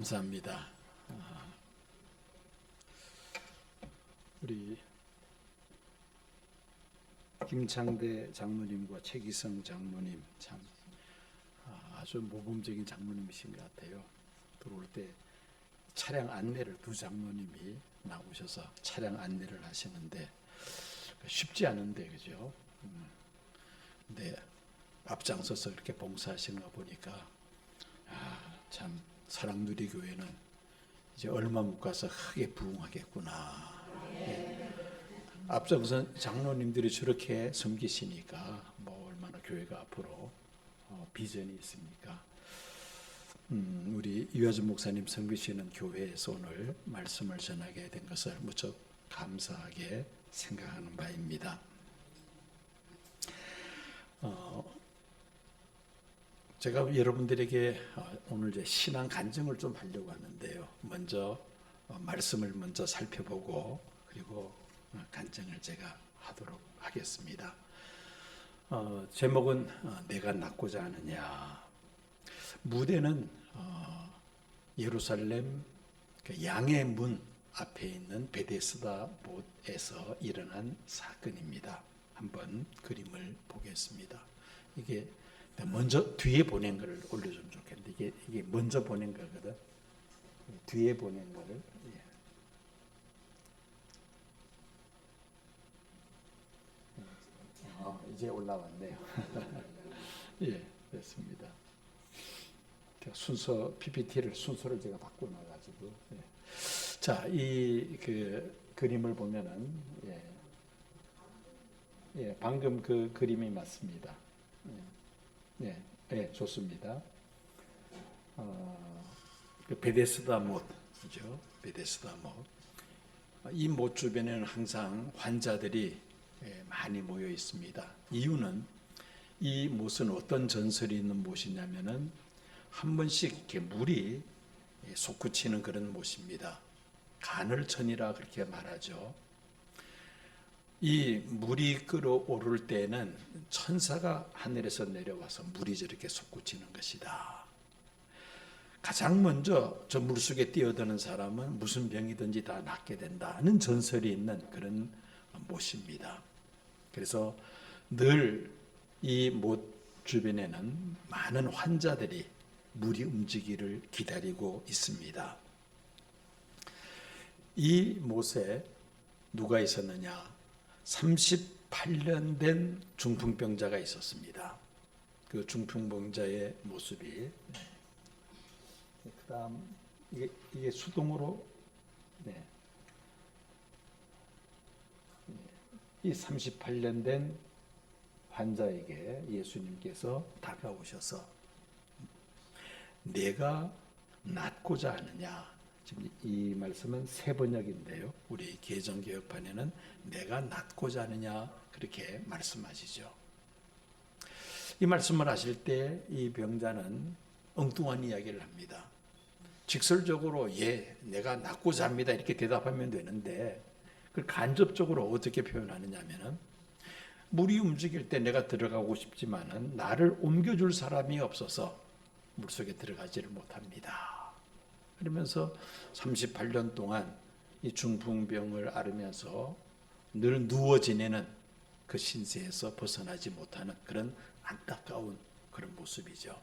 감사합니다. 우리 김창대 장로님과 최기성 장로님 참 아주 모범적인 장로님이신 것 같아요. 들어올 때 차량 안내를 두 장로님이 나오셔서 차량 안내를 하시는데 쉽지 않은데 그죠? 근데 앞장서서 이렇게 봉사하시는 거 보니까 참 사랑누리교회는 이제 얼마 못 가서 크게 부흥하겠구나. 예. 앞장선 장로님들이 저렇게 섬기시니까 뭐 얼마나 교회가 앞으로 비전이 있습니까? 우리 유아준 목사님 섬기시는 교회에서 오늘 말씀을 전하게 된 것을 무척 감사하게 생각하는 바입니다. 제가 여러분들에게 오늘 이제 신앙 간증을 좀 하려고 하는데요. 먼저 말씀을 먼저 살펴보고 그리고 간증을 제가 하도록 하겠습니다. 제목은 내가 낳고자 하느냐. 무대는 예루살렘 양의 문 앞에 있는 베데스다 못에서 일어난 사건입니다. 한번 그림을 보겠습니다. 이게 먼저 뒤에 보낸 거를 올려주면 좋겠는데 이게 먼저 보낸 거거든. 뒤에 보낸 거를 이제 올라왔네요. 예, 됐습니다. 순서 PPT를 순서를 제가 바꿔놔가지고 자, 이 그림을 보면은 방금 그 그림이 맞습니다. 네, 좋습니다. 베데스다 못이죠. 베데스다 못. 이 못 주변에는 항상 환자들이 많이 모여 있습니다. 이유는 이 못은 어떤 전설이 있는 못이냐면은 한 번씩 이렇게 물이 솟구치는 그런 못입니다. 간헐천이라 그렇게 말하죠. 이 물이 끓어오를 때에는 천사가 하늘에서 내려와서 물이 저렇게 솟구치는 것이다. 가장 먼저 저 물속에 뛰어드는 사람은 무슨 병이든지 다 낫게 된다는 전설이 있는 그런 못입니다. 그래서 늘 이 못 주변에는 많은 환자들이 물이 움직이기를 기다리고 있습니다. 이 못에 누가 있었느냐? 38년 된 중풍병자가 있었습니다. 그 중풍병자의 모습이 그다음 이게 수동으로 이 38년 된 환자에게 예수님께서 다가오셔서 내가 낫고자 하느냐. 지금 이 말씀은 세 번역인데요. 우리 개정개혁판에는 내가 낫고자 하느냐 그렇게 말씀하시죠. 이 말씀을 하실 때 이 병자는 엉뚱한 이야기를 합니다. 직설적으로 내가 낫고자 합니다 이렇게 대답하면 되는데 그걸 간접적으로 어떻게 표현하느냐면은 물이 움직일 때 내가 들어가고 싶지만은 나를 옮겨줄 사람이 없어서 물속에 들어가지를 못합니다. 그러면서 38년 동안 이 중풍병을 앓으면서 늘 누워 지내는 그 신세에서 벗어나지 못하는 그런 안타까운 그런 모습이죠.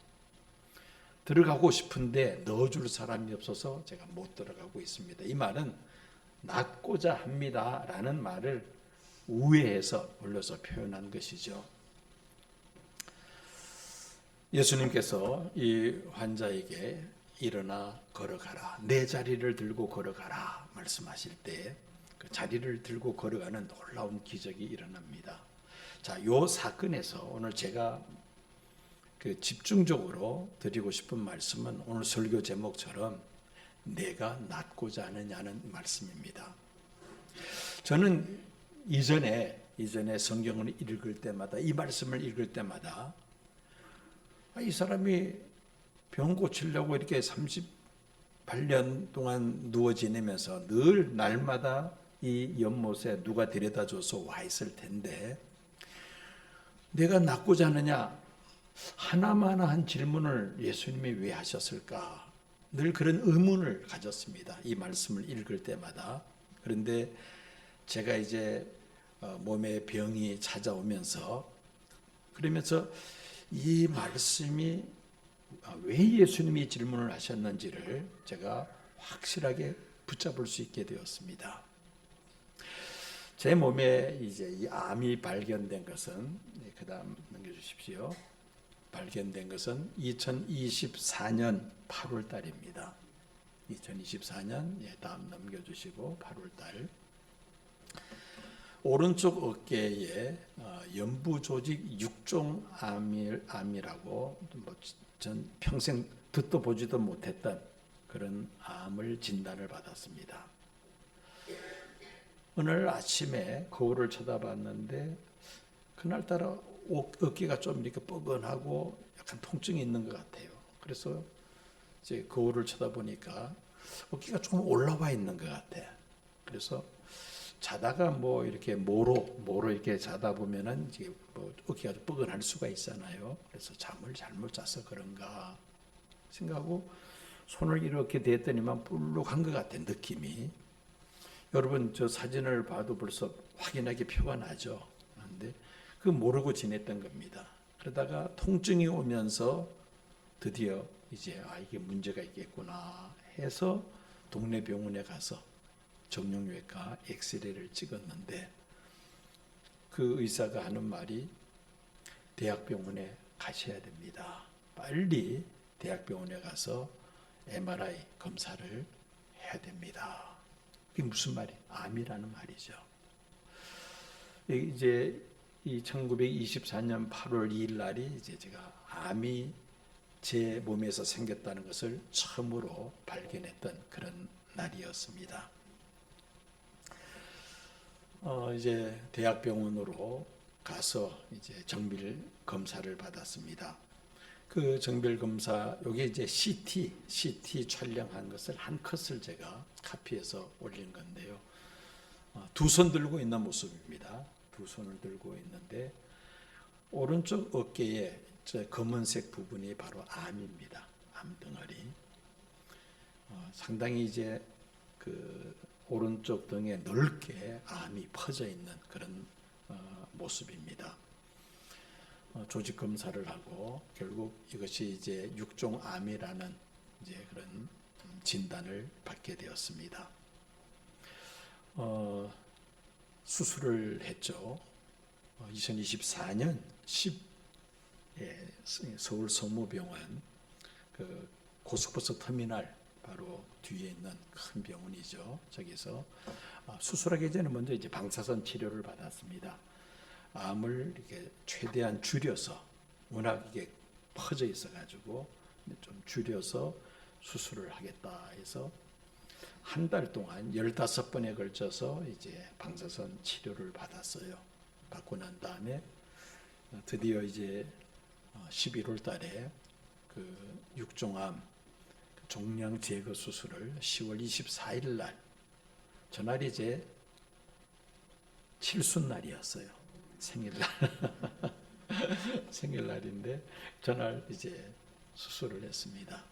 들어가고 싶은데 넣어줄 사람이 없어서 제가 못 들어가고 있습니다. 이 말은 낫고자 합니다 라는 말을 우회해서 올려서 표현한 것이죠. 예수님께서 이 환자에게 일어나 걸어가라. 내 자리를 들고 걸어가라 말씀하실 때 그 자리를 들고 걸어가는 놀라운 기적이 일어납니다. 자, 요 사건에서 오늘 제가 집중적으로 드리고 싶은 말씀은 오늘 설교 제목처럼 내가 낫고자 하느냐는 말씀입니다. 저는 이전에 성경을 읽을 때마다 이 말씀을 읽을 때마다 이 사람이 병 고치려고 이렇게 38년 동안 누워 지내면서 늘 날마다 이 연못에 누가 데려다줘서 와 있을 텐데 내가 낫고자 하느냐 하나마나 한 질문을 예수님이 왜 하셨을까? 늘 그런 의문을 가졌습니다. 이 말씀을 읽을 때마다. 그런데 제가 이제 몸에 병이 찾아오면서 그러면서 이 말씀이 왜 예수님이 질문을 하셨는지를 제가 확실하게 붙잡을 수 있게 되었습니다. 제 몸에 이제 이 암이 발견된 것은 그다음 넘겨주십시오. 발견된 것은 2024년 8월 달입니다. 2024년 다음 넘겨주시고 8월 달. 오른쪽 어깨에 연부조직 육종암이라고 전 평생 듣도 보지도 못했던 그런 암을 진단을 받았습니다. 오늘 아침에 거울을 쳐다봤는데 그날따라 어깨가 좀 이렇게 뻐근하고 약간 통증이 있는 것 같아요. 그래서 이제 거울을 쳐다보니까 어깨가 조금 올라와 있는 것 같아. 그래서 자다가 뭐 이렇게 모로 이렇게 자다 보면은 이게 뭐 어깨가 좀 뻐근할 수가 있잖아요. 그래서 잠을 잘못 자서 그런가 생각하고 손을 이렇게 대더니만 불룩한 것 같아, 느낌이. 여러분 저 사진을 봐도 벌써 확인하기 표가 나죠. 그런데 그 모르고 지냈던 겁니다. 그러다가 통증이 오면서 드디어 이제 이게 문제가 있겠구나 해서 동네 병원에 가서 정형외과 엑스레이를 찍었는데 그 의사가 하는 말이 대학병원에 가셔야 됩니다. 빨리 대학병원에 가서 MRI 검사를 해야 됩니다. 이게 무슨 말이에요? 암이라는 말이죠. 이제 이 1924년 8월 2일 날이 이제 제가 암이 제 몸에서 생겼다는 것을 처음으로 발견했던 그런 날이었습니다. 이제 대학병원으로 가서 이제 정밀 검사를 받았습니다. 그 정밀 검사, 요게 이제 CT 촬영한 것을 한 컷을 제가 카피해서 올린 건데요. 두 손 들고 있는 모습입니다. 두 손을 들고 있는데 오른쪽 어깨에 저 검은색 부분이 바로 암입니다. 암덩어리. 상당히 이제 그 오른쪽 등에 넓게 암이 퍼져 있는 그런 모습입니다. 조직 검사를 하고 결국 이것이 이제 육종암이라는 이제 그런 진단을 받게 되었습니다. 수술을 했죠. 2024년 10 서울 성모병원 그 고속버스 터미널 바로 뒤에 있는 큰 병원이죠. 저기서 수술하기 전에 먼저 이제 방사선 치료를 받았습니다. 암을 이렇게 최대한 줄여서 워낙 이게 퍼져 있어가지고 좀 줄여서 수술을 하겠다 해서 한 달 동안 15번에 걸쳐서 이제 방사선 치료를 받았어요. 받고 난 다음에 드디어 이제 11월 달에 그 육종암 종양 제거 수술을 10월 24일 날 전날이 이제 칠순날이었어요. 생일날 생일날인데 전날 이제 수술을 했습니다.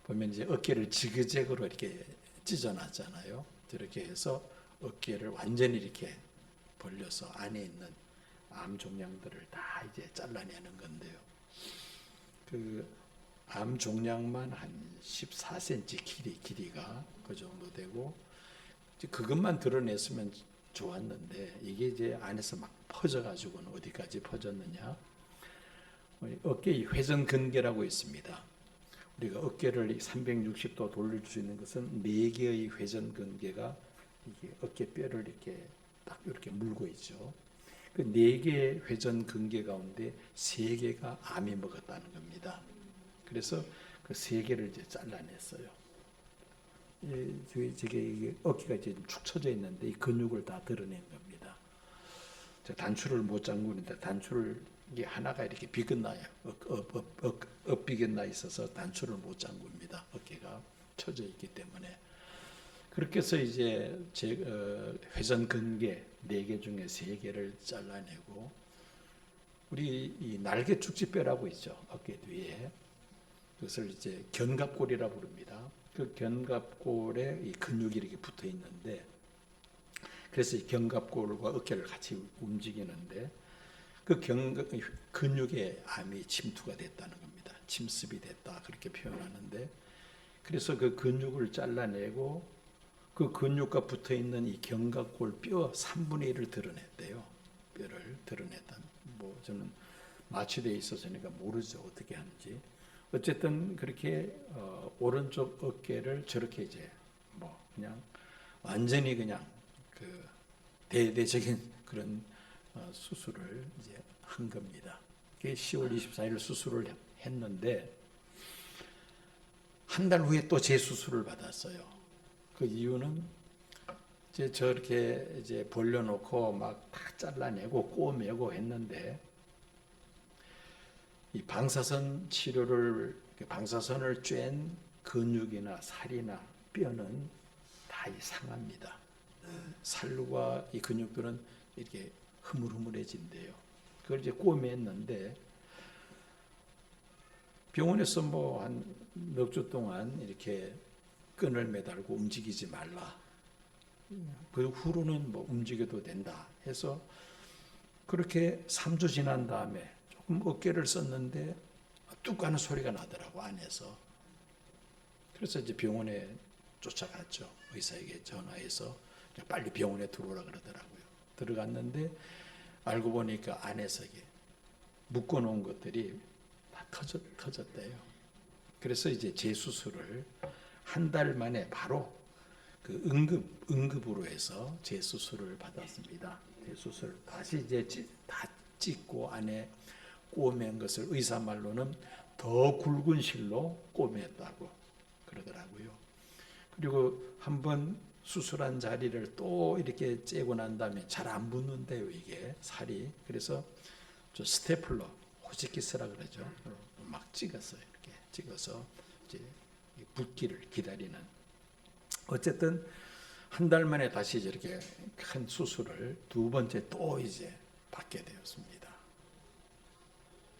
보면 이제 어깨를 지그재그로 이렇게 찢어놨잖아요. 이렇게 해서 어깨를 완전히 이렇게 벌려서 안에 있는 암 종양들을 다 이제 잘라내는 건데요. 그 암 종양만 한 14cm 길이가 그 정도 되고 그것만 드러냈으면 좋았는데 이게 이제 안에서 막 퍼져가지고는 어디까지 퍼졌느냐? 어깨의 회전근개라고 있습니다. 우리가 어깨를 360도 돌릴 수 있는 것은 4개의 회전근개가 이게 어깨뼈를 이렇게 딱 이렇게 물고 있죠. 그 4개의 회전근개 가운데 3개가 암이 먹었다는 겁니다. 그래서 그 3개를 이제 잘라냈어요. 이게 어깨가 이제 축 처져 있는데 이 근육을 다 드러낸 겁니다. 단추를 못 잠그는데 단추를 이게 하나가 이렇게 비긋나요. 비긋나 있어서 단추를 못 잠굽니다. 어깨가 처져 있기 때문에. 그렇게 해서 이제 회전근개 4개 중에 3개를 잘라내고 우리 이 날개 축지뼈라고 있죠. 어깨 뒤에. 그것을 이제 견갑골이라 부릅니다. 그 견갑골에 이 근육이 이렇게 붙어 있는데, 그래서 이 견갑골과 어깨를 같이 움직이는데, 그 근육에 암이 침투가 됐다는 겁니다. 침습이 됐다 그렇게 표현하는데, 그래서 그 근육을 잘라내고 그 근육과 붙어 있는 이 견갑골 뼈 3분의 1을 드러냈대요. 뼈를 드러냈다. 뭐 저는 마취되어 있어서니까 모르죠, 어떻게 하는지. 어쨌든 그렇게 오른쪽 어깨를 저렇게 이제 뭐 그냥 완전히 그냥 그 대대적인 그런 수술을 이제 한 겁니다. 그게 10월 24일 수술을 했는데 한 달 후에 또 재수술을 받았어요. 그 이유는 이제 저렇게 이제 벌려놓고 막 다 잘라내고 꼬매고 했는데, 이 방사선 치료를, 방사선을 쬐은 근육이나 살이나 뼈는 다 상합니다. 살과 이 근육들은 이렇게 흐물흐물해진대요. 그걸 이제 꼬맸는데, 병원에서 뭐 한 몇 주 동안 이렇게 끈을 매달고 움직이지 말라. 그 후로는 뭐 움직여도 된다 해서 그렇게 3주 지난 다음에 조금 어깨를 썼는데 뚝 하는 소리가 나더라고, 안에서. 그래서 이제 병원에 쫓아갔죠. 의사에게 전화해서 빨리 병원에 들어오라 그러더라고요. 들어갔는데 알고 보니까 안에서 이게 묶어놓은 것들이 다 터졌대요. 그래서 이제 재수술을 한 달 만에 바로 그 응급으로 해서 재수술을 받았습니다. 재수술 다시 이제 다 찢고 안에 꼬맨 것을 의사 말로는 더 굵은 실로 꼬맸다고 그러더라고요. 그리고 한번 수술한 자리를 또 이렇게 째고 난 다음에 잘 안 붙는데요, 이게 살이. 그래서 저 스테플러, 호치키스라 그러죠. 막 찍었어요. 이렇게 찍어서 이제 붙기를 기다리는. 어쨌든 한 달 만에 다시 이렇게 큰 수술을 두 번째 또 이제 받게 되었습니다.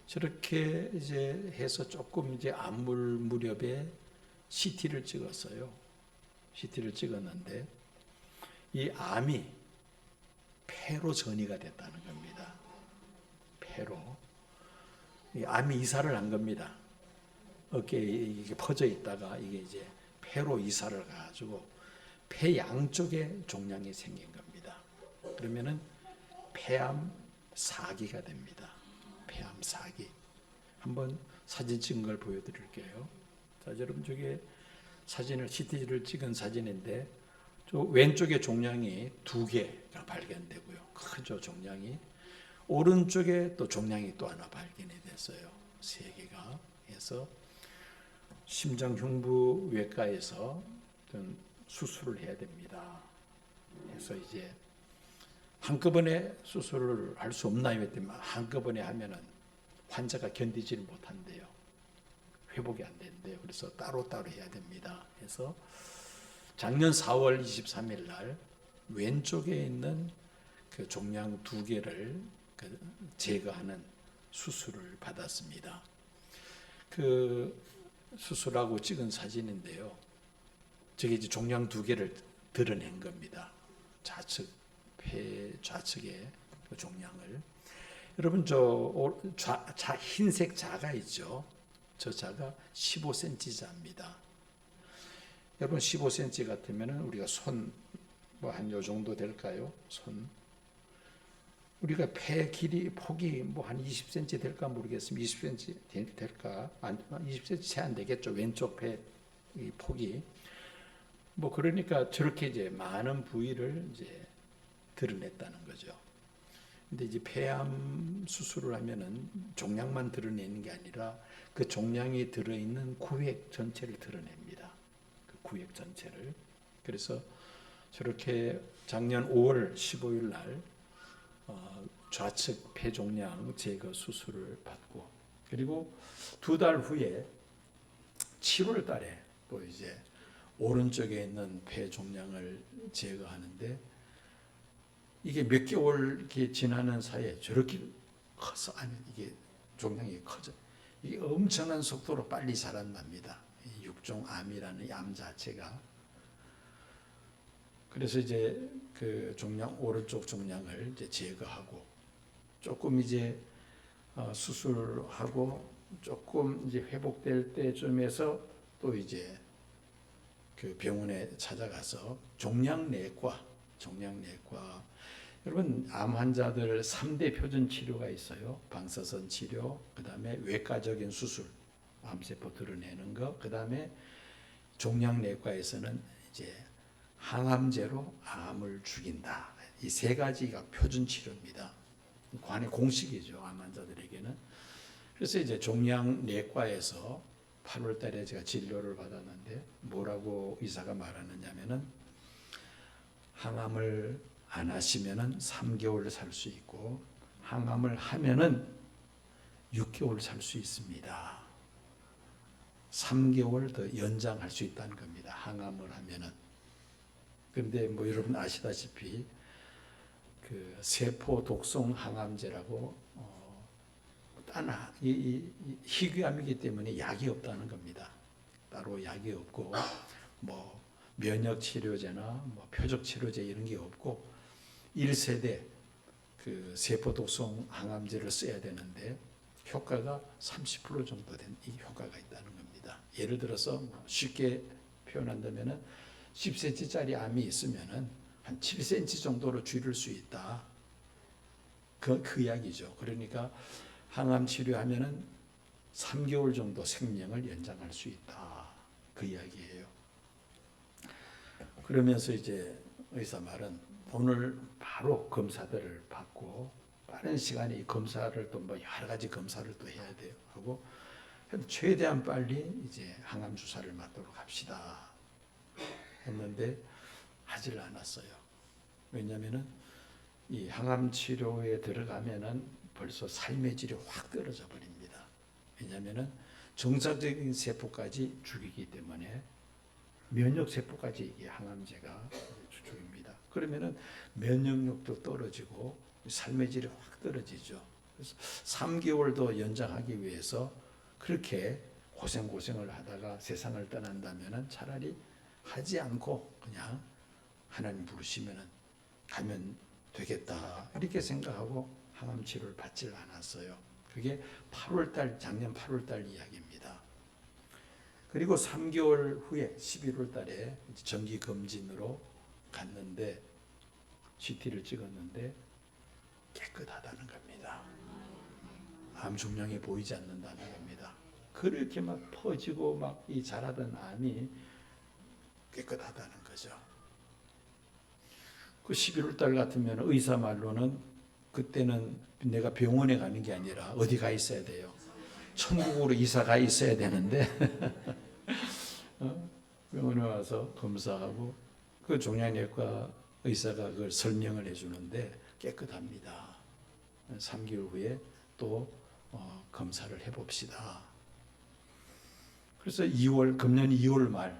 저렇게 이제 해서 조금 이제 안물 무렵에 CT를 찍었어요. CT를 찍었는데 이 암이 폐로 전이가 됐다는 겁니다. 폐로. 이 암이 이사를 한 겁니다. 어깨에 이게 퍼져 있다가 이게 이제 폐로 이사를 가지고 폐 양쪽에 종양이 생긴 겁니다. 그러면은 폐암 4기가 됩니다. 폐암 4기. 한번 사진 찍은 걸 보여드릴게요. 자, 여러분 저게 사진을 CT를 찍은 사진인데 저 왼쪽에 종양이 2개가 발견되고요. 크죠, 종양이. 오른쪽에 또 종양이 또 하나 발견이 됐어요. 3개가. 해서 심장흉부외과에서 수술을 해야 됩니다. 그래서 이제 한꺼번에 수술을 할 수 없나요? 했더니 한꺼번에 하면은 환자가 견디지를 못한대요. 회복이 안 된대요. 그래서 따로따로 해야 됩니다. 그래서 작년 4월 23일 날 왼쪽에 있는 그 종양 2개를 제거하는 수술을 받았습니다. 그 수술하고 찍은 사진인데요. 저게 이제 종양 2개를 드러낸 겁니다. 폐 좌측에 그 종양을. 여러분 흰색 자가 있죠. 저 자가 15cm자입니다. 여러분 15cm 같으면 우리가 손 뭐 한 요 정도 될까요? 손. 우리가 폐 길이 폭이 뭐 한 20cm 될까 모르겠습니다. 20cm 될까? 20cm 채 안 되겠죠. 왼쪽 폐 폭이. 뭐 그러니까 저렇게 이제 많은 부위를 이제 드러냈다는 거죠. 근데 이제 폐암 수술을 하면은 종양만 드러내는 게 아니라 그 종양이 들어있는 구획 전체를 드러냅니다. 그 구획 전체를. 그래서 저렇게 작년 5월 15일 날 좌측 폐종양 제거 수술을 받고, 그리고 2달 후에 7월 달에 또 이제 오른쪽에 있는 폐종양을 제거하는데, 이게 몇 개월 이렇게 지나는 사이에 저렇게 커서, 아니 이게 종양이 커져 이 엄청난 속도로 빨리 자란답니다. 이 육종암이라는 이 암 자체가. 그래서 이제 그 종양, 오른쪽 종양을 이제 제거하고 조금 이제 수술하고 조금 이제 회복될 때쯤에서 또 이제 그 병원에 찾아가서 종양내과 여러분 암 환자들 3대 표준 치료가 있어요. 방사선 치료, 그다음에 외과적인 수술, 암세포 드러내는 거, 그다음에 종양내과에서는 이제 항암제로 암을 죽인다. 이 세 가지가 표준 치료입니다. 관의 공식이죠, 암 환자들에게는. 그래서 이제 종양내과에서 8월 달에 제가 진료를 받았는데 뭐라고 의사가 말하느냐면은 항암을 안 하시면은 3개월 살 수 있고 항암을 하면은 6개월 살 수 있습니다. 3개월 더 연장할 수 있다는 겁니다. 항암을 하면은. 그런데 뭐 여러분 아시다시피 그 세포 독성 항암제라고 이 희귀암이기 때문에 약이 없다는 겁니다. 따로 약이 없고 뭐 면역 치료제나 뭐 표적 치료제 이런 게 없고 1세대 그 세포 독성 항암제를 써야 되는데 효과가 30% 정도 된 이 효과가 있다는 겁니다. 예를 들어서 쉽게 표현한다면은 10cm짜리 암이 있으면은 한 7cm 정도로 줄일 수 있다. 그 이야기죠. 그러니까 항암 치료하면은 3개월 정도 생명을 연장할 수 있다. 그 이야기예요. 그러면서 이제 의사 말은 오늘 바로 검사들을 받고 빠른 시간에 이 검사를 또 뭐 여러 가지 검사를 또 해야 돼요. 하고 최대한 빨리 이제 항암 주사를 맞도록 합시다. 했는데 하질 않았어요. 왜냐하면은 이 항암 치료에 들어가면은 벌써 삶의 질이 확 떨어져 버립니다. 왜냐하면은 정상적인 세포까지 죽이기 때문에 면역 세포까지 이게 항암제가 죽입니다. 그러면은 면역력도 떨어지고 삶의 질이 확 떨어지죠. 그래서 3개월 더 연장하기 위해서 그렇게 고생을 하다가 세상을 떠난다면은 차라리 하지 않고 그냥 하나님 부르시면은 가면 되겠다 이렇게 생각하고 항암 치료를 받질 않았어요. 그게 8월달 작년 8월달 이야기입니다. 그리고 3개월 후에 11월 달에 정기 검진으로 갔는데 CT를 찍었는데 깨끗하다는 겁니다. 암 종양이 보이지 않는다는 겁니다. 그렇게 막 퍼지고 막 이 자라던 암이 깨끗하다는 거죠. 그 11월 달 같으면 의사 말로는 그때는 내가 병원에 가는 게 아니라 어디 가 있어야 돼요. 천국으로 이사 가 있어야 되는데 병원에 와서 검사하고 그 종양내과 의사가 그걸 설명을 해주는데 깨끗합니다. 3개월 후에 또 검사를 해봅시다. 그래서 금년 2월 말에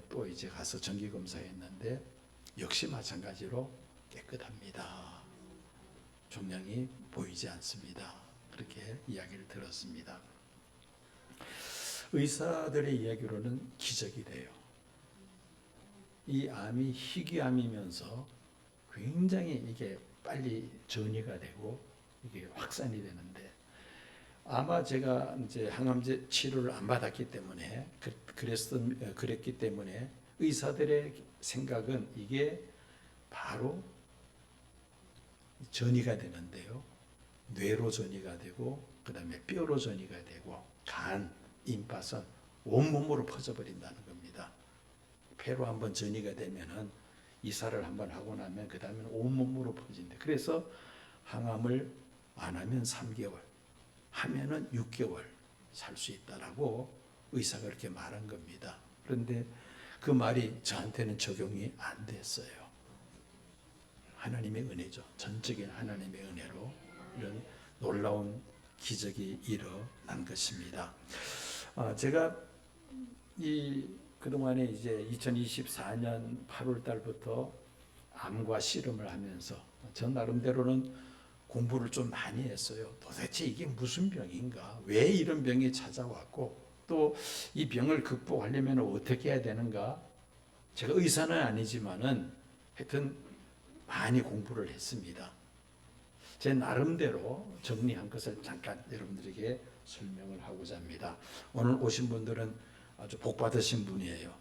또 이제 가서 정기 검사했는데 역시 마찬가지로 깨끗합니다. 종양이 보이지 않습니다. 그렇게 이야기를 들었습니다. 의사들의 이야기로는 기적이 돼요. 이 암이 희귀암이면서 굉장히 이게 빨리 전이가 되고 이게 확산이 되는데 아마 제가 이제 항암제 치료를 안 받았기 때문에 그랬기 때문에 의사들의 생각은 이게 바로 전이가 되는데요. 뇌로 전이가 되고 그다음에 뼈로 전이가 되고 간, 임파선 온몸으로 퍼져버린다는 겁니다. 폐로 한번 전이가 되면은 이사를 한번 하고 나면 그 다음에는 온몸으로 퍼진대. 그래서 항암을 안 하면 3개월, 하면은 6개월 살 수 있다라고 의사가 그렇게 말한 겁니다. 그런데 그 말이 저한테는 적용이 안 됐어요. 하나님의 은혜죠. 전적인 하나님의 은혜로 이런 놀라운 기적이 일어난 것입니다. 제가 그동안에 이제 2024년 8월 달부터 암과 씨름을 하면서 저 나름대로는 공부를 좀 많이 했어요. 도대체 이게 무슨 병인가? 왜 이런 병이 찾아왔고 또 이 병을 극복하려면 어떻게 해야 되는가? 제가 의사는 아니지만은 하여튼 많이 공부를 했습니다. 제 나름대로 정리한 것을 잠깐 여러분들에게 설명을 하고자 합니다. 오늘 오신 분들은 아주 복 받으신 분이에요.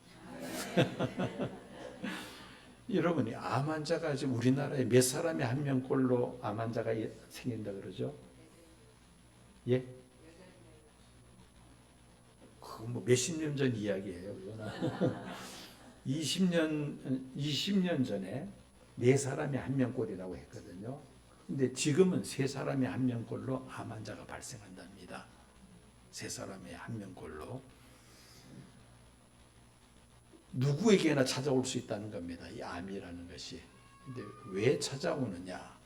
여러분이 암 환자가 지금 우리나라에 몇 사람이 한 명꼴로 암 환자가 생긴다 그러죠? 예? 그 뭐 몇십 년 전 이야기예요. 20년 전에 네 사람이 한 명꼴이라고 했거든요. 근데 지금은 세 사람이 한 명꼴로 암 환자가 발생한답니다. 세 사람이 한 명꼴로. 누구에게나 찾아올 수 있다는 겁니다. 이 암이라는 것이. 근데 왜 찾아오느냐?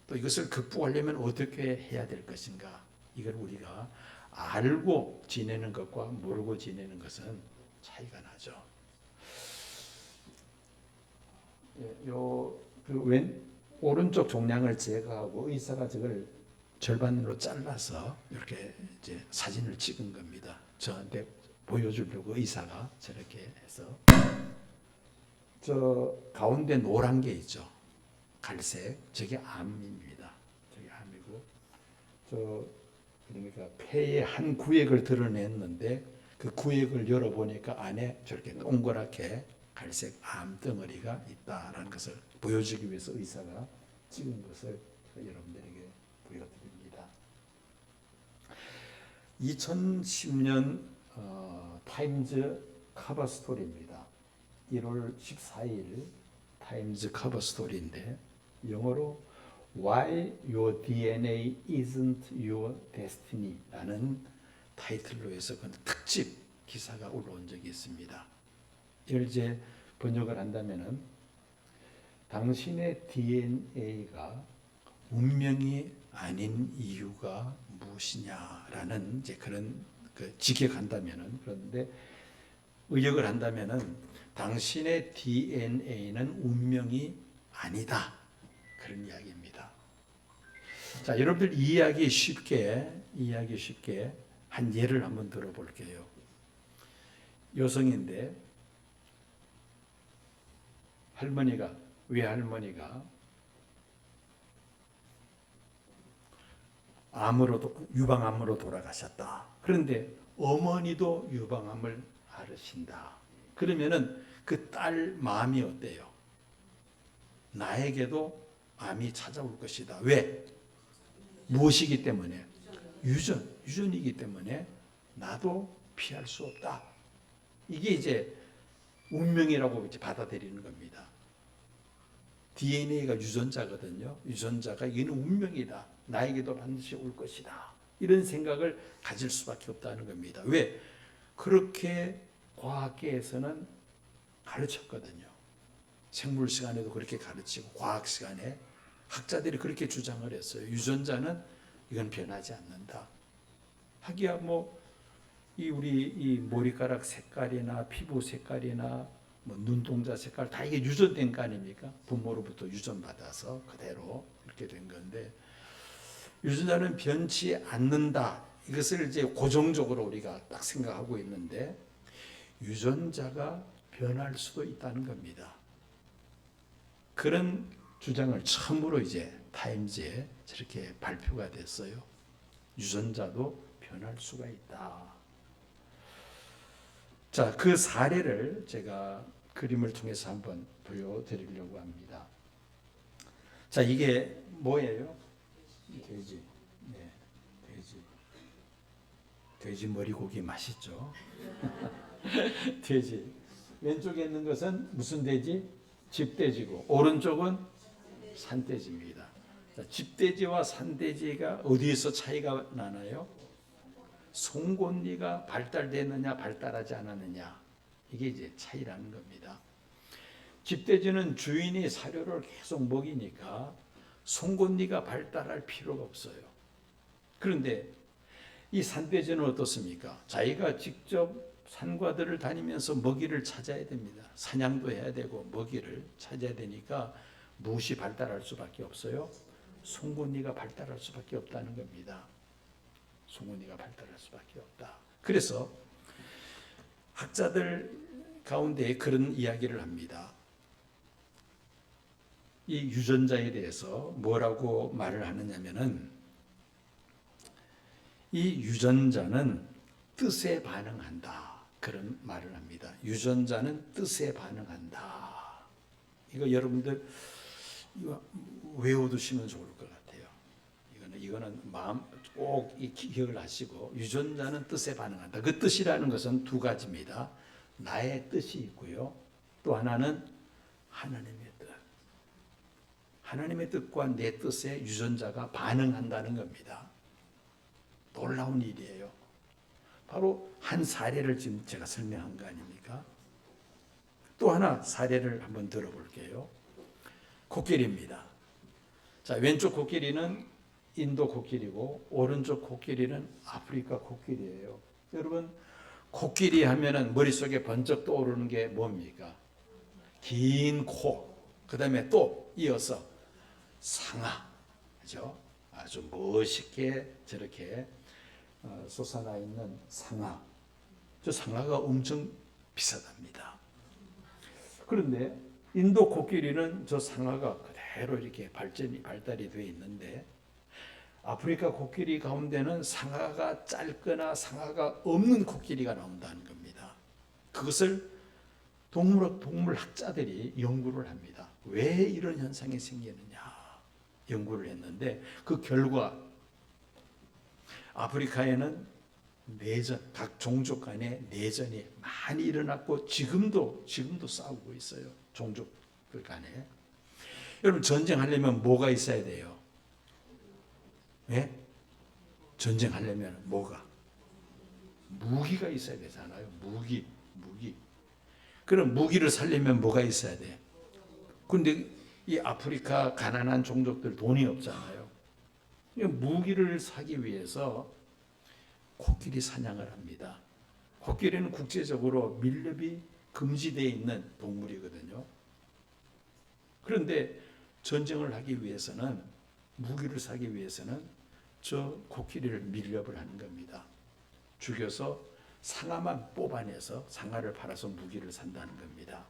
또 이것을 극복하려면 어떻게 해야 될 것인가? 이걸 우리가 알고 지내는 것과 모르고 지내는 것은 차이가 나죠. 오른쪽 종양을 제거하고 의사가 저걸 절반으로 잘라서 이렇게 이제 사진을 찍은 겁니다. 저한테 보여주려고 의사가 저렇게 해서 저 가운데 노란 게 있죠. 갈색. 저게 암입니다. 저게 암이고 저 그러니까 폐의 한 구획을 드러냈는데 그 구획을 열어보니까 안에 저렇게 동그랗게 갈색 암 덩어리가 있다라는 것을 보여주기 위해서 의사가 찍은 것을 여러분들에게 보여드립니다. 2010년 타임즈 커버 스토리입니다. 1월 14일 타임즈 커버 스토리인데 영어로 Why Your DNA Isn't Your Destiny 라는 타이틀로 해서 그 특집 기사가 올라온 적이 있습니다. 이걸 이제 번역을 한다면은 당신의 DNA가 운명이 아닌 이유가 무엇이냐라는 이제 그런 그 직역한다면은 그런데 의역을 한다면은 당신의 DNA는 운명이 아니다 그런 이야기입니다. 자, 여러분들 이해하기 쉽게 한 예를 한번 들어볼게요. 여성인데 외할머니가 유방암으로 돌아가셨다. 그런데 어머니도 유방암을 앓으신다. 그러면은 그 딸 마음이 어때요? 나에게도 암이 찾아올 것이다. 왜? 무엇이기 때문에? 유전이기 때문에 나도 피할 수 없다. 이게 이제 운명이라고 이제 받아들이는 겁니다. DNA가 유전자거든요. 유전자가 이건 운명이다. 나에게도 반드시 올 것이다. 이런 생각을 가질 수밖에 없다는 겁니다. 왜? 그렇게 과학계에서는 가르쳤거든요. 생물 시간에도 그렇게 가르치고 과학 시간에 학자들이 그렇게 주장을 했어요. 유전자는 이건 변하지 않는다. 하기야 우리 이 머리카락 색깔이나 피부 색깔이나 눈동자 색깔 다 이게 유전된 거 아닙니까? 부모로부터 유전받아서 그대로 이렇게 된 건데 유전자는 변치 않는다. 이것을 이제 고정적으로 우리가 딱 생각하고 있는데 유전자가 변할 수도 있다는 겁니다. 그런 주장을 처음으로 이제 타임즈에 저렇게 발표가 됐어요. 유전자도 변할 수가 있다. 자, 그 사례를 제가 그림을 통해서 한번 보여드리려고 합니다. 자, 이게 뭐예요? 돼지. 네, 돼지 머리고기 맛있죠? 돼지. 왼쪽에 있는 것은 무슨 돼지? 집돼지고 오른쪽은 산돼지입니다. 자, 집돼지와 산돼지가 어디에서 차이가 나나요? 송곳니가 발달됐느냐 발달하지 않았느냐 이게 이제 차이라는 겁니다. 집돼지는 주인이 사료를 계속 먹이니까 송곳니가 발달할 필요가 없어요. 그런데 이 산돼지는 어떻습니까? 자기가 직접 산과들을 다니면서 먹이를 찾아야 됩니다. 사냥도 해야 되고 먹이를 찾아야 되니까 무엇이 발달할 수밖에 없어요? 송곳니가 발달할 수밖에 없다는 겁니다. 송곳니가 발달할 수밖에 없다. 그래서 학자들 가운데 그런 이야기를 합니다. 이 유전자에 대해서 뭐라고 말을 하느냐면은 이 유전자는 뜻에 반응한다. 그런 말을 합니다. 유전자는 뜻에 반응한다. 이거 여러분들 이거 외워두시면 좋을 것 같아요. 이거는 마음 꼭 기억을 하시고, 유전자는 뜻에 반응한다. 그 뜻이라는 것은 두 가지입니다. 나의 뜻이 있고요. 또 하나는 하나님의 뜻. 하나님의 뜻과 내 뜻에 유전자가 반응한다는 겁니다. 놀라운 일이에요. 바로 한 사례를 지금 제가 설명한 거 아닙니까? 또 하나 사례를 한번 들어볼게요. 코끼리입니다. 자, 왼쪽 코끼리는 인도 코끼리고 오른쪽 코끼리는 아프리카 코끼리예요. 여러분, 코끼리 하면은 머릿속에 번쩍 떠오르는 게 뭡니까? 긴 코, 그 다음에 또 이어서 상아, 그죠? 아주 멋있게 저렇게 솟아나 있는 상아. 저 상아가 엄청 비싸답니다. 그런데 인도 코끼리는 저 상아가 그대로 이렇게 발달이 되어 있는데, 아프리카 코끼리 가운데는 상아가 짧거나 상아가 없는 코끼리가 나온다는 겁니다. 그것을 동물학자들이 연구를 합니다. 왜 이런 현상이 생기느냐 연구를 했는데, 그 결과 아프리카에는 내전, 각 종족 간의 내전이 많이 일어났고 지금도 싸우고 있어요. 종족들 간에. 여러분, 전쟁하려면 뭐가 있어야 돼요? 예? 전쟁하려면 뭐가? 무기가 있어야 되잖아요. 무기. 그럼 무기를 살려면 뭐가 있어야 돼? 근데 이 아프리카 가난한 종족들 돈이 없잖아요. 무기를 사기 위해서 코끼리 사냥을 합니다. 코끼리는 국제적으로 밀렵이 금지되어 있는 동물이거든요. 그런데 전쟁을 하기 위해서는, 무기를 사기 위해서는 저 코끼리를 밀렵을 하는 겁니다. 죽여서 상아만 뽑아내서 상아를 팔아서 무기를 산다는 겁니다.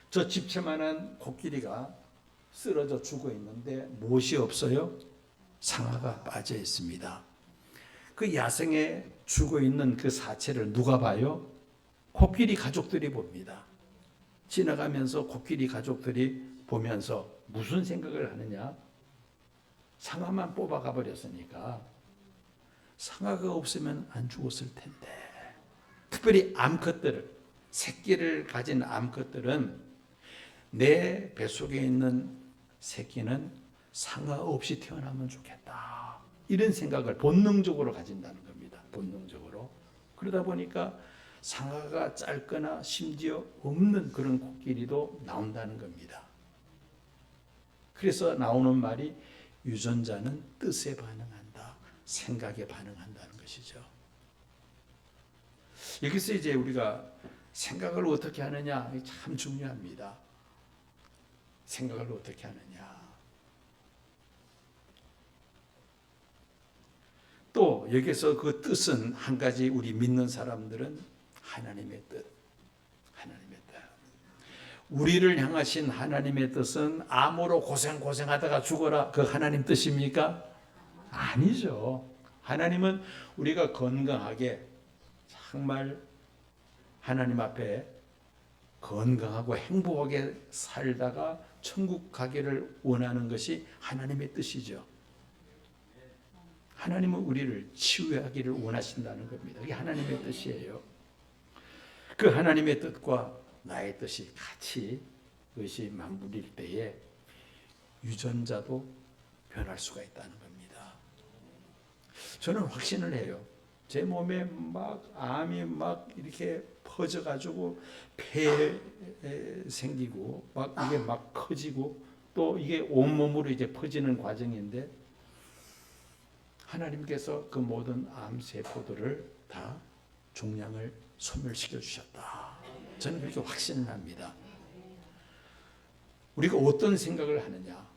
저 집채만한 코끼리가 쓰러져 죽어 있는데 무엇이 없어요? 상아가 빠져 있습니다. 그 야생에 죽어 있는 그 사체를 누가 봐요? 코끼리 가족들이 봅니다. 지나가면서 코끼리 가족들이 보면서 무슨 생각을 하느냐? 상아만 뽑아가 버렸으니까 상아가 없으면 안 죽었을 텐데. 특별히 암컷들, 새끼를 가진 암컷들은 내 뱃속에 있는 새끼는 상아 없이 태어나면 좋겠다. 이런 생각을 본능적으로 가진다는 겁니다. 본능적으로. 그러다 보니까 상아가 짧거나 심지어 없는 그런 코끼리도 나온다는 겁니다. 그래서 나오는 말이 유전자는 뜻에 반응한다. 생각에 반응한다는 것이죠. 여기서 이제 우리가 생각을 어떻게 하느냐 참 중요합니다. 생각을 어떻게 하느냐. 또 여기서 그 뜻은 한 가지, 우리 믿는 사람들은 하나님의 뜻. 하나님의 뜻. 우리를 향하신 하나님의 뜻은 암으로 고생하다가 죽어라, 그 하나님 뜻입니까? 아니죠. 하나님은 우리가 건강하게 정말 하나님 앞에 건강하고 행복하게 살다가 천국 가기를 원하는 것이 하나님의 뜻이죠. 하나님은 우리를 치유하기를 원하신다는 겁니다. 이게 하나님의 뜻이에요. 그 하나님의 뜻과 나의 뜻이 같이 그것이 맞물릴 때에 유전자도 변할 수가 있다는 겁니다. 저는 확신을 해요. 제 몸에 막 암이 막 이렇게 퍼져가지고 폐에 생기고 막 이게 막 커지고 또 이게 온몸으로 이제 퍼지는 과정인데, 하나님께서 그 모든 암세포들을 다 종양을 소멸시켜 주셨다. 저는 그렇게 확신을 합니다. 우리가 어떤 생각을 하느냐,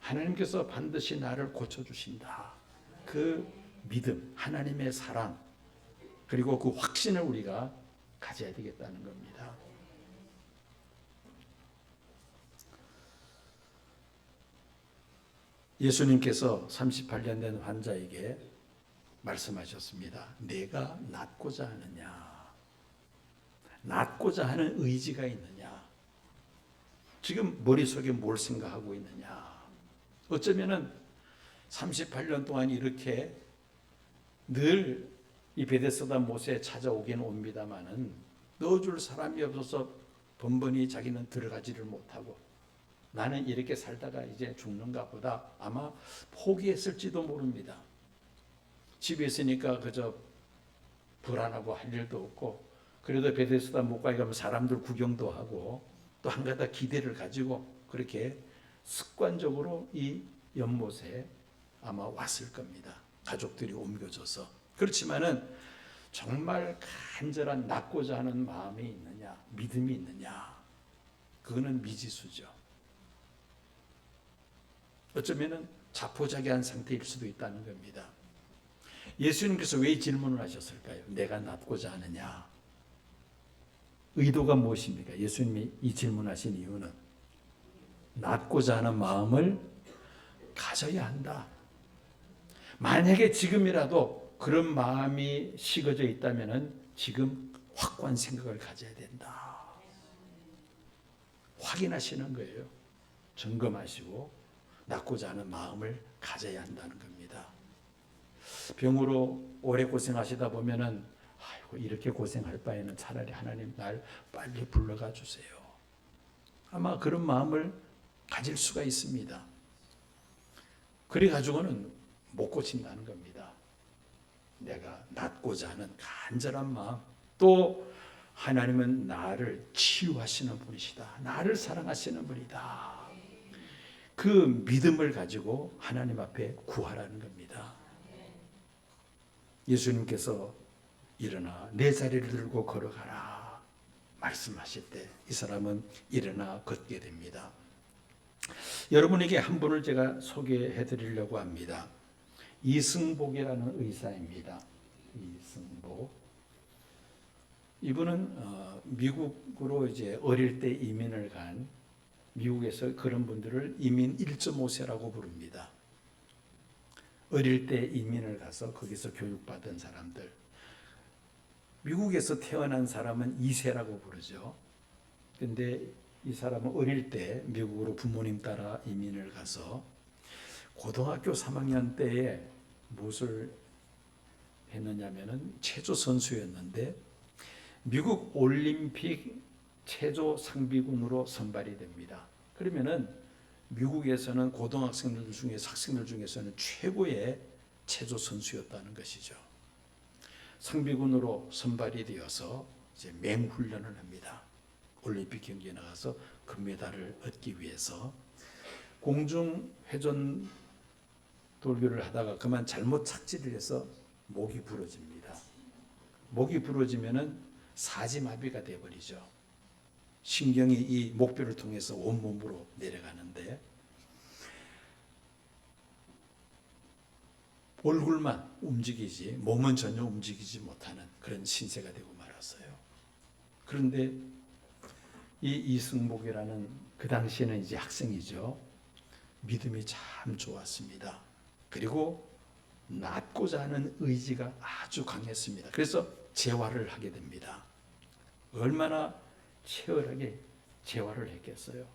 하나님께서 반드시 나를 고쳐주신다. 그 믿음, 하나님의 사랑, 그리고 그 확신을 우리가 가져야 되겠다는 겁니다. 예수님께서 38년 된 환자에게 말씀하셨습니다. 내가 낫고자 하느냐? 낫고자 하는 의지가 있느냐? 지금 머릿속에 뭘 생각하고 있느냐? 어쩌면은 38년 동안 이렇게 늘 이 베데스다 못에 찾아오긴 옵니다마는 넣어줄 사람이 없어서 번번이 자기는 들어가지를 못하고 나는 이렇게 살다가 이제 죽는가 보다 아마 포기했을지도 모릅니다. 집에 있으니까 그저 불안하고 할 일도 없고 그래도 베데스다 못가에 가면 사람들 구경도 하고 또 한가닥 기대를 가지고 그렇게 습관적으로 이 연못에 아마 왔을 겁니다. 가족들이 옮겨줘서. 그렇지만은 정말 간절한 낫고자 하는 마음이 있느냐, 믿음이 있느냐, 그거는 미지수죠. 어쩌면은 자포자기한 상태일 수도 있다는 겁니다. 예수님께서 왜 질문을 하셨을까요? 내가 낫고자 하느냐? 의도가 무엇입니까? 예수님이 이 질문하신 이유는 낫고자 하는 마음을 가져야 한다. 만약에 지금이라도 그런 마음이 식어져 있다면 지금 확고한 생각을 가져야 된다. 확인하시는 거예요. 점검하시고 낫고자 하는 마음을 가져야 한다는 겁니다. 병으로 오래 고생하시다 보면은 아이고 이렇게 고생할 바에는 차라리 하나님 날 빨리 불러가 주세요. 아마 그런 마음을 가질 수가 있습니다. 그래 가지고는 못 고친다는 겁니다. 내가 낫고자 하는 간절한 마음, 또 하나님은 나를 치유하시는 분이시다. 나를 사랑하시는 분이다. 그 믿음을 가지고 하나님 앞에 구하라는 겁니다. 예수님께서 일어나 내 자리를 들고 걸어가라 말씀하실 때 이 사람은 일어나 걷게 됩니다. 여러분에게 한 분을 제가 소개해 드리려고 합니다. 이승복이라는 의사입니다. 이승복. 이분은 미국으로 이제 어릴 때 이민을 간 미국에서 그런 분들을 이민 1.5세라고 부릅니다. 어릴 때 이민을 가서 거기서 교육받은 사람들. 미국에서 태어난 사람은 2세라고 부르죠. 근데 이 사람은 어릴 때 미국으로 부모님 따라 이민을 가서 고등학교 3학년 때에 무엇을 했느냐면은 체조 선수였는데 미국 올림픽 체조 상비군으로 선발이 됩니다. 그러면은 미국에서는 고등학생들 중에서 학생들 중에서는 최고의 체조 선수였다는 것이죠. 상비군으로 선발이 되어서 이제 맹훈련을 합니다. 올림픽 경기에 나가서 금메달을 얻기 위해서 공중 회전 돌기를 하다가 그만 잘못 착지를 해서 목이 부러집니다. 목이 부러지면은 사지마비가 되어버리죠. 신경이 이 목뼈를 통해서 온몸으로 내려가는데 얼굴만 움직이지 몸은 전혀 움직이지 못하는 그런 신세가 되고 말았어요. 그런데 이 이승복이라는 그 당시에는 이제 학생이죠. 믿음이 참 좋았습니다. 그리고 낫고자 하는 의지가 아주 강했습니다. 그래서 재활을 하게 됩니다. 얼마나 치열하게 재활을 했겠어요.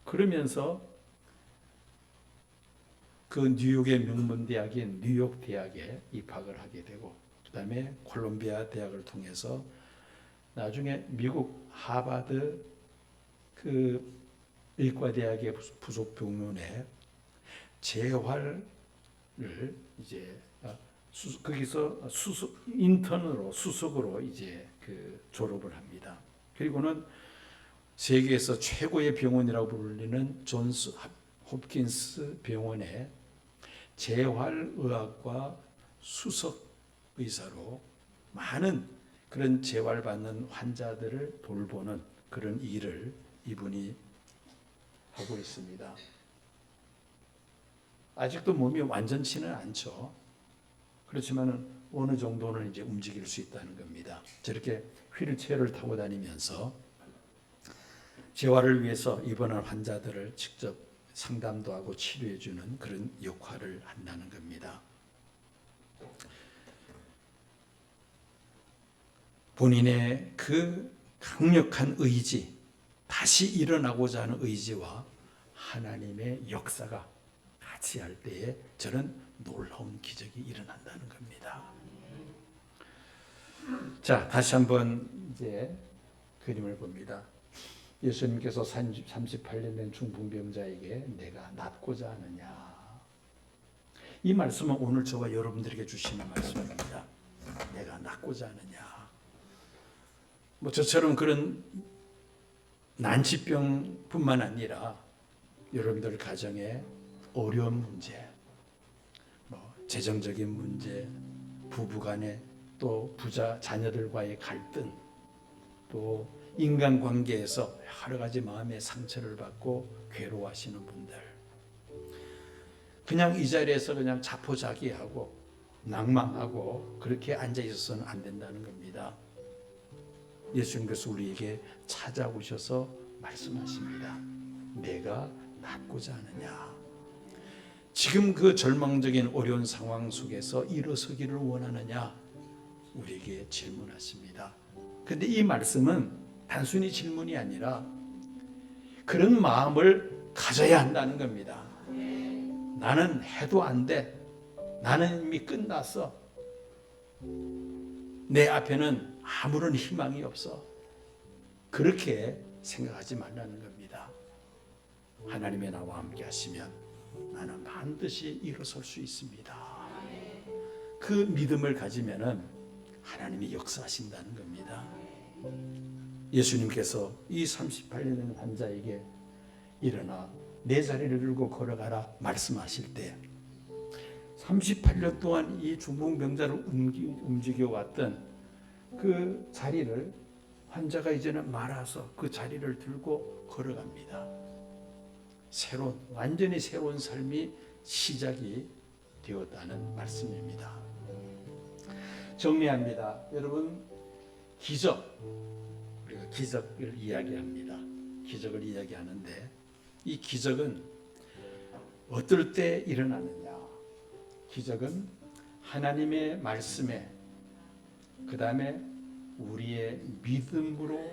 그러면서 그 뉴욕의 명문대학인 뉴욕 대학에 입학을 하게 되고 그 다음에 콜롬비아 대학을 통해서 나중에 미국 하버드 그 의과대학의 부속 병원에 재활을 이제 거기서 인턴으로 수석으로 이제 그 졸업을 합니다. 그리고는 세계에서 최고의 병원이라고 불리는 존스 홉킨스 병원에 재활의학과 수석 의사로 많은 그런 재활받는 환자들을 돌보는 그런 일을 이분이 하고 있습니다. 아직도 몸이 완전치는 않죠. 그렇지만 어느 정도는 이제 움직일 수 있다는 겁니다. 저렇게 휠체어를 타고 다니면서 재활을 위해서 입원한 환자들을 직접 상담도 하고 치료해 주는 그런 역할을 한다는 겁니다. 본인의 그 강력한 의지, 다시 일어나고자 하는 의지와 하나님의 역사가 같이 할 때에 저는 놀라운 기적이 일어난다는 겁니다. 자, 다시 한번 이제 그림을 봅니다. 예수님께서 38년 된 중풍병자에게 내가 낫고자 하느냐. 이 말씀은 오늘 저와 여러분들에게 주시는 말씀입니다. 내가 낫고자 하느냐. 뭐 저처럼 그런 난치병뿐만 아니라 여러분들 가정에 어려운 문제, 뭐 재정적인 문제, 부부간에 또 부자 자녀들과의 갈등, 또 인간관계에서 여러 가지 마음의 상처를 받고 괴로워하시는 분들, 그냥 이 자리에서 그냥 자포자기하고 낭망하고 그렇게 앉아 있어서는 안 된다는 겁니다. 예수님께서 우리에게 찾아오셔서 말씀하십니다. 내가 낫고자 하느냐. 지금 그 절망적인 어려운 상황 속에서 일어서기를 원하느냐 우리에게 질문하십니다. 그런데 이 말씀은 단순히 질문이 아니라 그런 마음을 가져야 한다는 겁니다. 나는 해도 안 돼. 나는 이미 끝났어. 내 앞에는 아무런 희망이 없어. 그렇게 생각하지 말라는 겁니다. 하나님의 나와 함께 하시면 나는 반드시 일어설 수 있습니다. 그 믿음을 가지면은 하나님이 역사하신다는 겁니다. 예수님께서 이 38년 된 환자에게 일어나 내 자리를 들고 걸어가라 말씀하실 때 38년 동안 이 중풍병자를 움직여왔던 그 자리를 환자가 이제는 말아서 그 자리를 들고 걸어갑니다. 완전히 새로운 삶이 시작이 되었다는 말씀입니다. 정리합니다. 여러분, 우리가 기적을 이야기합니다. 기적을 이야기하는데 이 기적은 어떨 때 일어나느냐? 기적은 하나님의 말씀에 그 다음에 우리의 믿음으로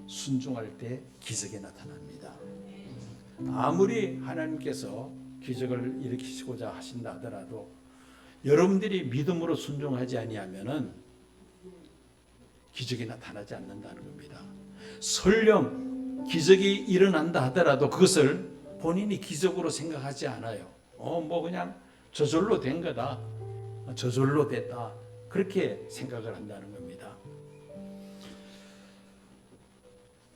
순종할 때 기적이 나타납니다. 아무리 하나님께서 기적을 일으키시고자 하신다 하더라도 여러분들이 믿음으로 순종하지 아니하면은 기적이 나타나지 않는다는 겁니다. 설령 기적이 일어난다 하더라도 그것을 본인이 기적으로 생각하지 않아요. 뭐 그냥 저절로 된 거다. 저절로 됐다. 그렇게 생각을 한다는 겁니다.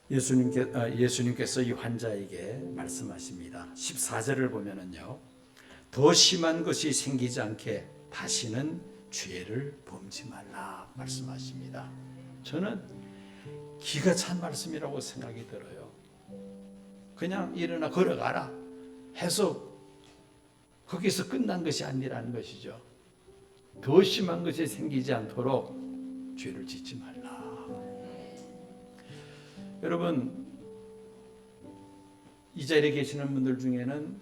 예수님께서 이 환자에게 말씀하십니다. 14절을 보면은요. 더 심한 것이 생기지 않게 다시는 죄를 범치 말라 말씀하십니다. 저는 기가 찬 말씀이라고 생각이 들어요. 그냥 일어나 걸어가라 해서 거기서 끝난 것이 아니라는 것이죠. 더 심한 것이 생기지 않도록 죄를 짓지 말라. 여러분, 이 자리에 계시는 분들 중에는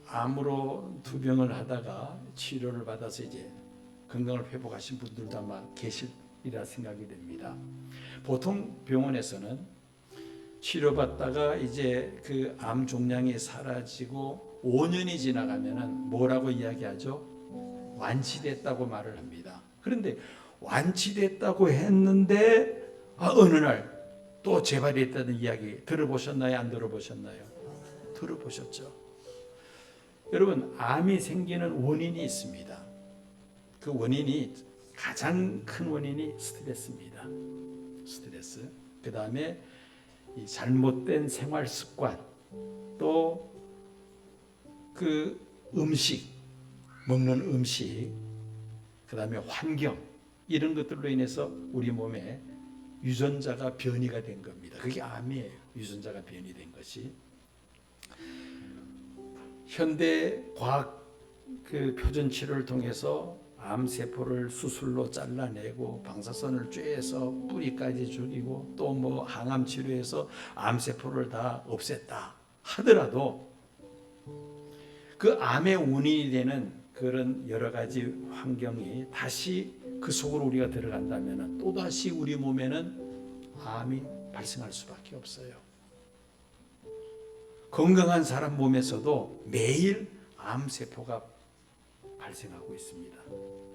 암으로 투병을 하다가 치료를 받아서 이제 건강을 회복하신 분들도 아마 계시리라 생각이 됩니다. 보통 병원에서는 치료받다가 이제 그 암 종양이 사라지고 5년이 지나가면은 뭐라고 이야기하죠? 완치됐다고 말을 합니다. 그런데 완치됐다고 했는데 어느 날 또 재발했다는 이야기 들어보셨나요? 안 들어보셨나요? 들어보셨죠? 여러분, 암이 생기는 원인이 있습니다. 그 원인이 가장 큰 원인이 스트레스입니다. 스트레스. 그 다음에 이 잘못된 생활 습관, 또 그 음식, 먹는 음식, 그 다음에 환경, 이런 것들로 인해서 우리 몸에 유전자가 변이가 된 겁니다. 그게 암이에요. 유전자가 변이된 것이. 현대 과학 그 표준 치료를 통해서 암세포를 수술로 잘라내고 방사선을 쬐서 뿌리까지 죽이고 또 뭐 항암 치료해서 암세포를 다 없앴다 하더라도 그 암의 원인이 되는 그런 여러 가지 환경이 다시 그 속으로 우리가 들어간다면 또다시 우리 몸에는 암이 발생할 수밖에 없어요. 건강한 사람 몸에서도 매일 암세포가 발생하고 있습니다.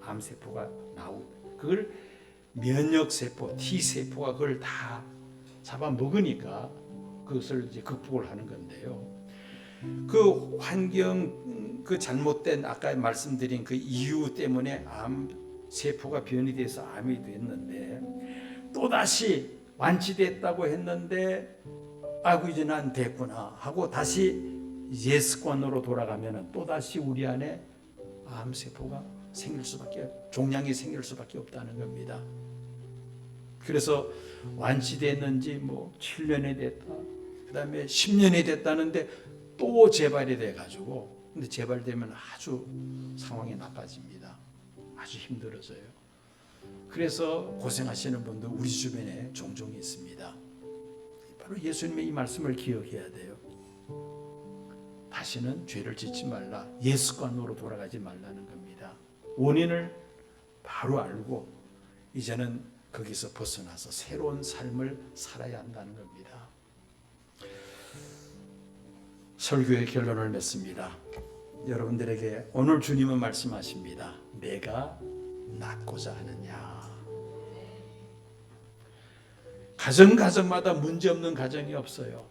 암세포가 나오고 그걸 면역세포, T세포가 그걸 다 잡아먹으니까 그것을 이제 극복을 하는 건데요. 그 환경, 그 잘못된 아까 말씀드린 그 이유 때문에 암세포가 변이 돼서 암이 됐는데 또다시 완치됐다고 했는데 아이고 이제 난 됐구나 하고 다시 옛 습관으로 돌아가면 또다시 우리 안에 암세포가 생길 수밖에, 종양이 생길 수밖에 없다는 겁니다. 그래서 완치됐는지 뭐 7년이 됐다, 그 다음에 10년이 됐다는데 또 재발이 돼가지고, 근데 재발되면 아주 상황이 나빠집니다. 아주 힘들어져요. 그래서 고생하시는 분들 우리 주변에 종종 있습니다. 바로 예수님의 이 말씀을 기억해야 돼요. 다시는 죄를 짓지 말라, 옛 습관으로 돌아가지 말라는 겁니다. 원인을 바로 알고 이제는 거기서 벗어나서 새로운 삶을 살아야 한다는 겁니다. 설교의 결론을 맺습니다. 여러분들에게 오늘 주님은 말씀하십니다. 내가 낫고자 하느냐. 가정마다 문제없는 가정이 없어요.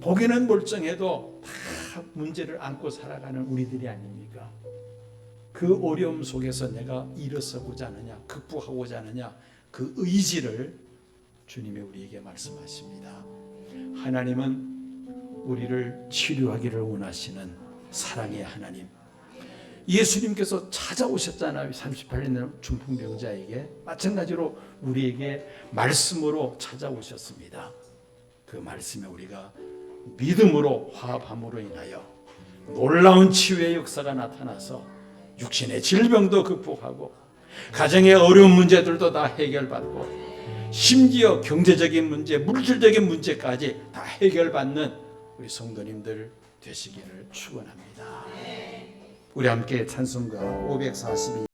보기는 멀쩡해도 다 문제를 안고 살아가는 우리들이 아닙니까? 그 어려움 속에서 내가 일어서고자 하느냐, 극복하고자 하느냐, 그 의지를 주님이 우리에게 말씀하십니다. 하나님은 우리를 치료하기를 원하시는 사랑의 하나님. 예수님께서 찾아오셨잖아요. 38년 중풍병자에게. 마찬가지로 우리에게 말씀으로 찾아오셨습니다. 그 말씀에 우리가 믿음으로 화합함으로 인하여 놀라운 치유의 역사가 나타나서 육신의 질병도 극복하고 가정의 어려운 문제들도 다 해결받고 심지어 경제적인 문제, 물질적인 문제까지 다 해결받는 우리 성도님들 되시기를 축원합니다. 우리 함께 찬송가 542